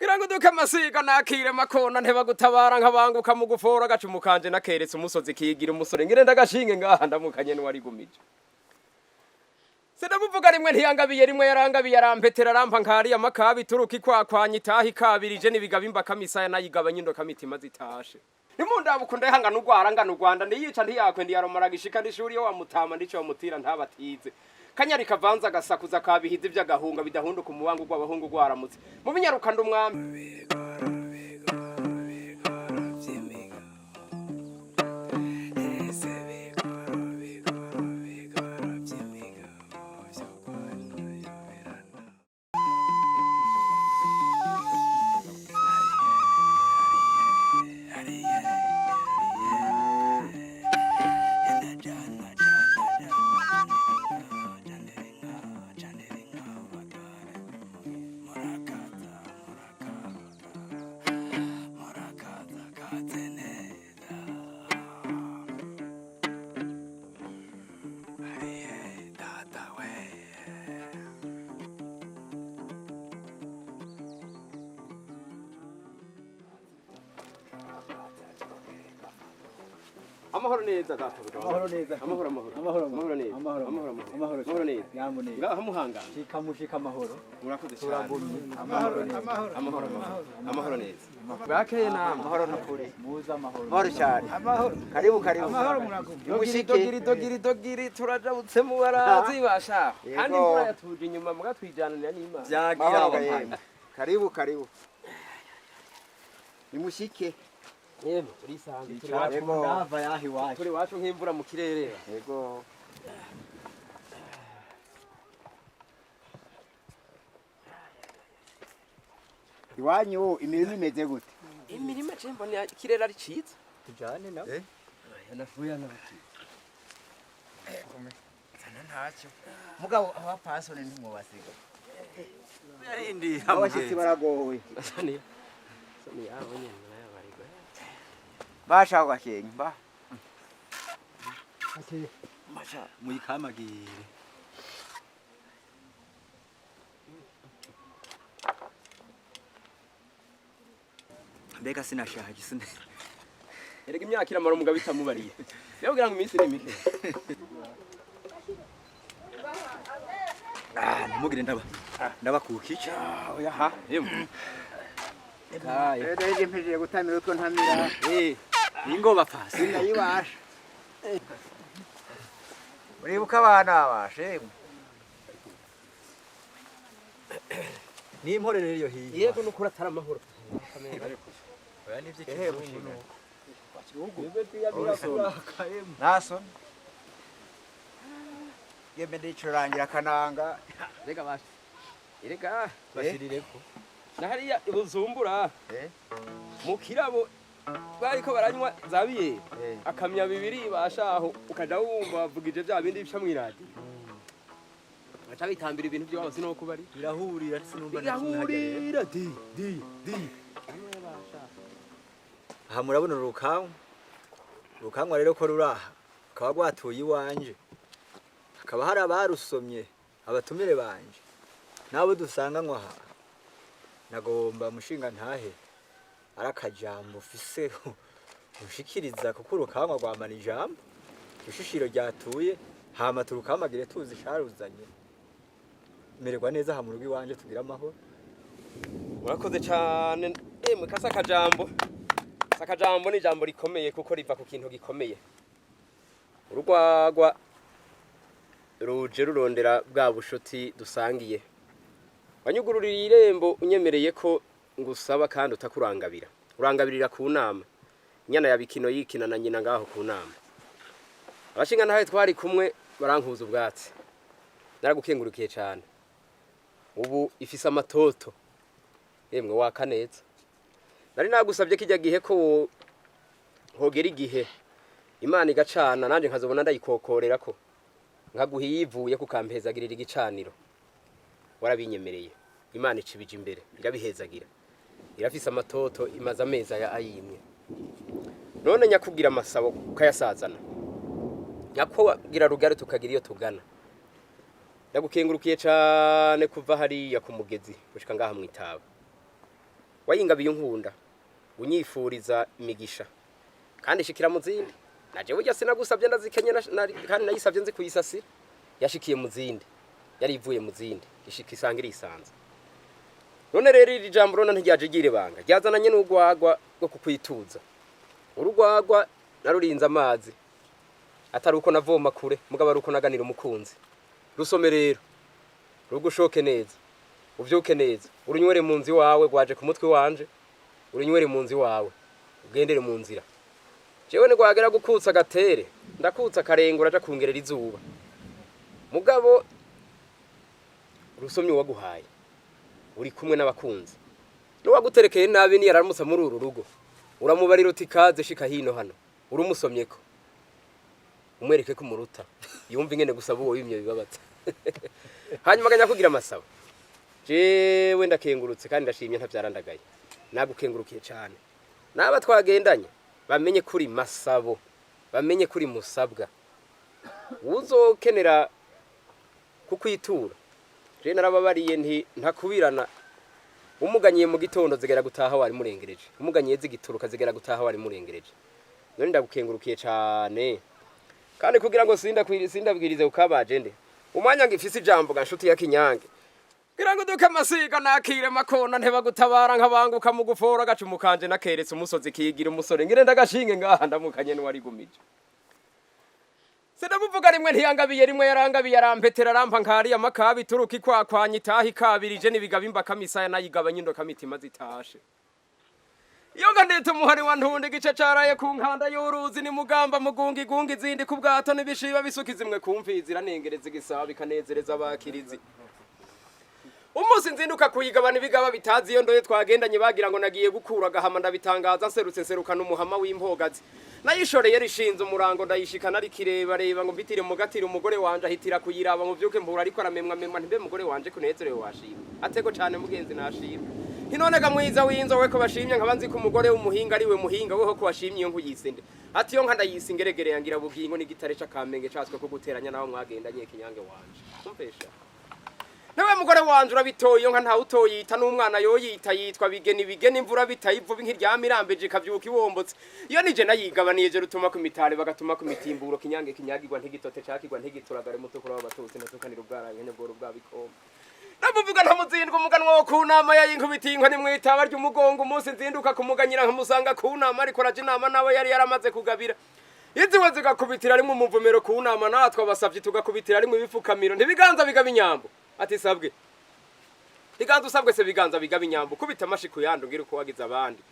ngira ngo duke amasiga nakire makona ntebagutabara nkabanguka mu gufora gacumu kanje nakeretse umusozi kigira umusore ngire ndagashinge ngaha ndamukanye n'uwarigumije Sedamuvuga rimwe ntiyangabiye rimwe yarangabiye arampetera arampa nkari amakabi turuki kwakwanya itahi kabirije nibigabimba kamisaya nayigabanye ndo kamitima zitashe nimundabukunda ihanga n'ugwara ngana Rwanda ndiyica ntiyakwe ndiyaromara gishika ndishuri yo wamutama ndico wamutira ntabatize kanyari kavanza gasakuza kabihize by'agahunga bidahunduka umuwangu gw'abahungu gwaramutse mu binyaruka ndumwami Amahoro neza databuja. Amahoro neza. Amahoro neza. Amahoro neza. Nyamuneza. Ngaha muhanga. Shika amahoro. Murakoze cyane. Amahoro neza. Bwakeye na amahoro nakuri. Muza amahoro. Amahoro cyane. Amahoro. Karibu. Amahoro murakumva. Dogiri turajabutse mu barazi basha. Kandi imvura yatuje inyuma mugatwijanira n'Imana. Byagira. Karibu. Nimushike. Yego turisanze turi wacu ndava yahi wacu. Turi wacu nk'imvura mu kirere. Yego. Iwanyu imirimo imeze gute? Imirimo cembo ni kirere ari ciza. Tujane na. Yanafuya nabati. Kome. Sana ntacyo. Mugabo abapasone ntimubasiga. Yarindi abashitsi baragowe. Sani abo nyene. Basha gakenye ba. Ati Masha muyikamagire. Mbega sinashaje sine. Erega imyaka iramara umugabo itamubariye. Rero kugira ngo iminsi ni mike. Nimugire ndabakukica. Oya ha. Yemwe. Rero mpije gutamira utwo ntamira. Ingo bapfasi. Sinayibasha. Uribuka abana babashe. Ni imporere yo hiye. Yego nukura ataramahoro. Oya nivyo kizungu. Naso. Yeme ndicurangira kananga. Rega bashi. Erega bashirireko. Nahariya ibuzumbura. Mu kirabo bariko baranywa zabiye. Akamya bibiri bashaho ukaja wumva bavugije bya bindi bica mwiradi. Baca bitambira ibintu byo hose no kubari. Birahurira sinumva Birahurira di. Aha murabona urukanwa rero ko ruraha akaba gwatuye iwanje akaba hari abarusomye abatumire banje nabo dusanganywa aha nagomba mushinga ntahe arakajambo ufise ushikiriza kuko urukanwa rwamana ijambo ishishiro ryatuye hama turukamagire tuzi sharuzanye mererwa neza aha mu rugo iwanje tugira amahoro. Murakoze cyane kasa kajambo. Sakajambo ni jambo rikomeye kuko riva ku kintu gikomeye. Urugwagwa ruje rurondera bwa bushoti dusangiye. Wanyugururira irembo unyemereye ko ngusaba kandi utakurangabira. Urangabirira ku nama. Nyana ya bikino yikina na nyina ngaho ku nama. Abashinga ntahe twari kumwe barankuza ubwatsi. Naragukengurukiye cyane. Ubu ifise amatoto. Yemwe wakaneza. Nari nagusabye kijya gihe ko hogera igihe Imana igacana nanje nkazobona ndayikokorera ko nkaguhiyivuye kukampezagirira igicaniro. Warabinyemereye. Imana icibije imbere irabihezagira. Irafise amatoto imaze ameza ayimwe. None nyakubwira amasabo kayasazana. Nyakubwira rugare tukagira iyo tugana. Ndagukengurukiye cyane kuva hariya ku mugezi gushika ngaha mwitaba. wayingabiye unkunda unyifuriza imigisha kandi shikira mu zindi naje burya sinagusabye ndazikenye kandi nayisabye nzi kuyisasira yashikiye mu zindi yari ivuye mu zindi ishika isangira isanze none rero iri jambo rona ntiyaje gire banga ryazananye n'ugwagwa rwo kukwituza urugwagwa narurinze amazi atari uko navoma kure mugabo ari uko naganira umukunzi rusome rero rugushoke neza uvyuke neza urunywere mu nzi wawe gwaje ku mutwe wanje urunywere mu nzi wawe ugendere mu nzira jewe ni gwagera gukutsa gatere ndakutsa karengura aja kungerera izuba mugabo rusomye waguhaye uri kumwe n'abakunzi no waguterekeye nabi ni yaramutsa muri uru rugo uramubarira uti kaze shika hino hano urumusomyeko umwereke ko muruta yumva ingene gusaba uwo yimye bibabaza hanyuma ganya kugira amasaba jewe ndakengurutse kandi ndashimye ntavyarandagaye nagukengurukiye cyane naba twagendanye bamenye kuri masabo bamenye kuri musabwa uzokenera kukwitura je narababariye ntakubirana umuganyiye mu gitondo zigera gutaha wari murengereje umuganyiye zigituruka zigera gutaha wari murengereje none ndagukengurukiye cyane kandi kugira ngo sindabwirize ukabaje nde umwanya ngifise ijambo ganshuti ya kinyange kugira ngo duke amasiga nakire makona ntebagutabara nkabanguka mu gufora gacumukanje nakeretse umusozi kigira umusore ngire ndagashinge ngaha ndamukanye n'uwari gumije Sedabuvuga rimwe ntiyangabiye rimwe yarangabiye arampetera rampa nkari amakabi turuki kwakwanya itahi kabirije nibigabimba kamisaya nayigabanye ndo kamitima zitashe iyo ngandete umuhari wa ntunde gice caraye ku nkanda y'uruzi ni mugamba mugungi gungi zindi ku bwato nibishiba bisukiza imwe kumvizira nengereza igisaba bikanezereza abakirizi Umusi nzinduka kuyigabana ibigaba bitazi iyo ndoye twagendanye bagira ngo nagiye gukura gahama ndabitangaza nserutse nserukana umuhama w'impogazi nayishoreye rishinze umurango ndayishikana ari kireba reba ngo mbitire mugatira umugore wanje ahitira kuyiraba mu vyuke mbura ariko aramemwa memwa ntimbe mugore wanje kunezerewe washima atego cyane mugenzi nashima hinonega mwiza winzo we ko bashimye nkabanzi ku mugore w'umuhinga ari we muhinga weho ko washimye iyo nkuyisinde ati yo nkanda yisingeregere yangira bugingo ni gitare cakamenge catswe ko guteranya naho mwagendanye kinyange wanje umfesha Nawe mugore wanje urabitoye nka nta utoyita n'umwana yoyita yitwa bigeni imvura bitayivuba nk'iryamirambije kavyuka iwombotse iyo nije nayigabaniye je rutuma ku mitare bagatuma ku mitimburo kinyange kinyagirwa ntigitote cakirwa ntigituragare mutukura w'abatutsi natukanira ubwaranye bwo bwabikoma Nabuvuga ntamuzindwa umuganwa wo kunama yayinkubitinkwa ni mwitaba ry'umugongo umunsi nzinduka kumuganyira nkamusanga kunama ariko raje inama nawe yari yaramaze kugabira Iziwe zigakubitira rimwe umuvumero kunama natwe abasavye tugakubitira rimwe ibifukamiro ntibiganza bigaba inyambo ati sabwe Iganza usabwe se biganza bigaba inyambo kubita amashiku yando ngira uko wagize abandi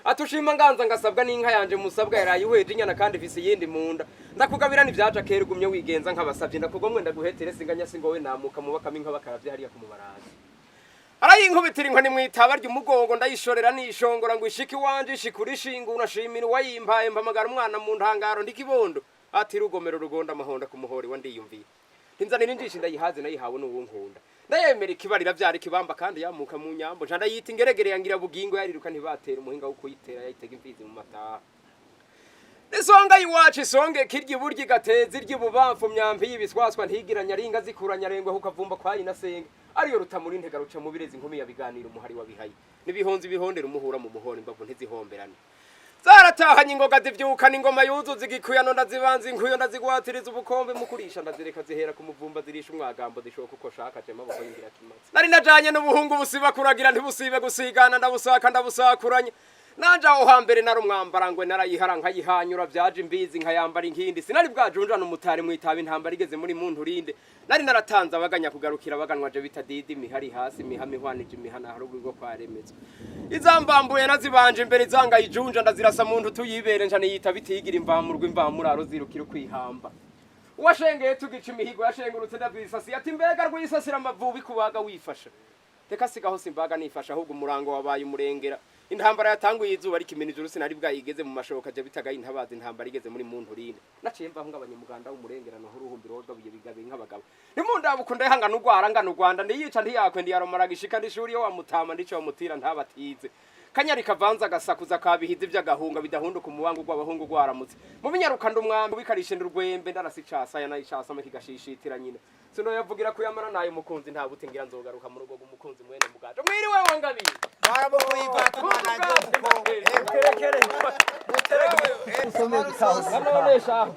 atushima nganza ngasabwa n'inka yanje musabwa yarayihweje inyana kandi visi yindi munda ndakugabira nivyaje akera gumye wigenza nk'abasavye ndakugomwe ndaguhetere singanya singowe namuka mubakama inka bakaravye hariya kumubaraza arayinkubitira inkoni mwitaba ry'umugongo ndayishorera nishongora ngo ishiki wanje ishikurishinga unashimira wayimpaye mpamagara umwana mu ntangaro ndikibondo ati rugomero rugonda amahonda ku muhori wa ndiyumviye Tinzanira injishi ndayihaze nayihawe n'uwunkunda ndayemera ikibarira vyari kibamba kandi yamuka mu nyambo nja ndayita ingeregere yangira bugingo yariruka ntibatera umuhinga wo kuyitera yayitega imfizi mu mataha Nisonga yiwacu isonge kirya burya gateze iry'ububamfu myambi y'ibiswaswa ntigiranya ringa zikuranya rengwe hukavumba kwa yinasenge ariyo rutamuri ntega ruca mu birezi inkumi yabiganira umuhari wabihaye nibihonzi bihondera umuhura mu muhora imbavu ntizihomberane Zaratahanye ingoga zivyukana ingoma yuzuza igikuyano ndazibanza inkuyo ndazigwatiriza ubukombe mukurisha ndazireka zihera ku muvumba zirisha umwagambo zishoka uko shaka je maboko y'ingira kimaze Nari najanye n'ubuhungu busiba kuragira ntibusibe gusigana ndabusaka ndabusakuranye Nanja aho hambere nari umwambarangwe narayihara nkayihanyura vyaje imbizi nkayambara inkindi sinari bwajunjana umutari mwitaba intambara igeze muri muntu rinde nari naratanze abaganya kugarukira baganwa je bitadidi mihari hasi mihami hwanije imihana harugo rwo kwaremezo Izambambuye nazibanje imbere zanga ijunja ndazirasa muntu tuyibere njane yita bitigira imvamurwa imvamuraro zirukira kwihamba Uwashengeye tugica imihigo yashengurutse ndabisasi ati mbega rwisasira amavubi kubaga wifasha Teka sigaho simbaga nifasha ahubwo umurango wabaye umurengera Intambara yatanguye izuba rikimena ijuru sinari bwayigeze mu mashoka je bitagaye intabazi intambara igeze muri muntu rine naciye mva ngabanye muganda w'umurengerano uruhumbiro rw'abuye bigabe nk'abagabo nimundabukunda ihanga n'ugwara ngana Rwanda ndiyica ntiyakwe ndiyaromara gishika ndishuri yo wamutama ndico wamutira ntabatize Kanyari kavanza gasakuza kabihize vy'agahunga bidahunduka umuwangu gw'abahungu gwaramutse mu binyaruka ndumwambi bikarishe ndurwembe ndarasicasa yana icasa make gashishitira nyine sino yavugira kuyamara nayo mukunzi ntabutingira nzogaruka mu rugo gumukunzi mwene mugaje mwiriwe wangabiye Baramukuye ivatu mwana Terekere. None shaho